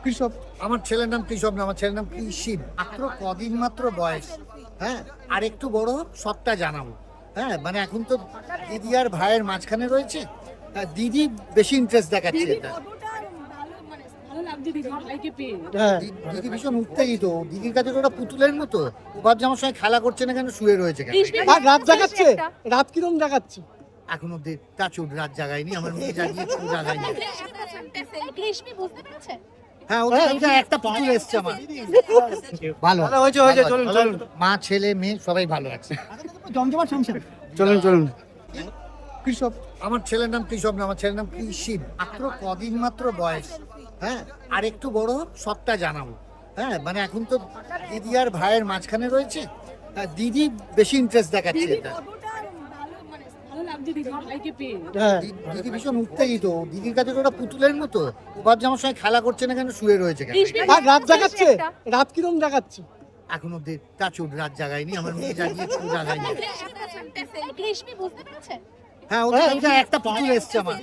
কৃষক। আমার ছেলের নাম কৃষক না, আমার ছেলের নাম কৃষি। মাত্র কদিন মাত্র বয়স, হ্যাঁ, আর একটু বড় হোক সবটা জানাবো। হ্যাঁ, মানে এখন তো দিদি আর ভাইয়ের মাঝখানে রয়েছে। দিদি বেশি ইন্টারেস্ট দেখাচ্ছে এটা। হ্যাঁ, দিদি ভীষণ উত্তেজিত, দিদির কাছে তো ওটা পুতুলের মতো। ও ভাবছে আমার সঙ্গে খেলা করছে না কেন, শুয়ে রয়েছে কেন। আর রাত জাগাচ্ছে, রাত কিরম জাগাচ্ছে? এখন অব্দি টাচুর রাত জাগায়নি, আমার মেয়ে জাগিয়ে চুল জাগায়নি। হ্যাঁ, ওটা একটা পুতুল এসছে আমার। ভালো হয়েছে, চলুন চলুন। মা ছেলে মেয়ে সবাই ভালো আছে। জমজমাট সংসার। চলুন চলুন। কৃষক। আমার ছেলের নাম কৃষক না, আমার ছেলের নাম কৃষি। মাত্র কদিন মাত্র বয়স, হ্যাঁ, আর একটু বড় হোক সবটা জানাবো। হ্যাঁ, মানে এখন তো দিদি আর ভাইয়ের মাঝখানে রয়েছে। দিদি বেশি ইন্টারেস্ট দেখাচ্ছে এটা। হ্যাঁ, দিদি ভীষণ উত্তেজিত, দিদির কাছে তো ওটা পুতুলের মতো। ও ভাবছে আমার সঙ্গে খেলা করছে না কেন, শুয়ে রয়েছে কেন। আর রাত জাগাচ্ছে, রাত কিরম জাগাচ্ছে? এখন অব্দি টাচুর রাত জাগায়নি, আমার মেয়ে জাগিয়ে চুল জাগায়নি। হ্যাঁ, ওটা একটা পুতুল এসছে আমার।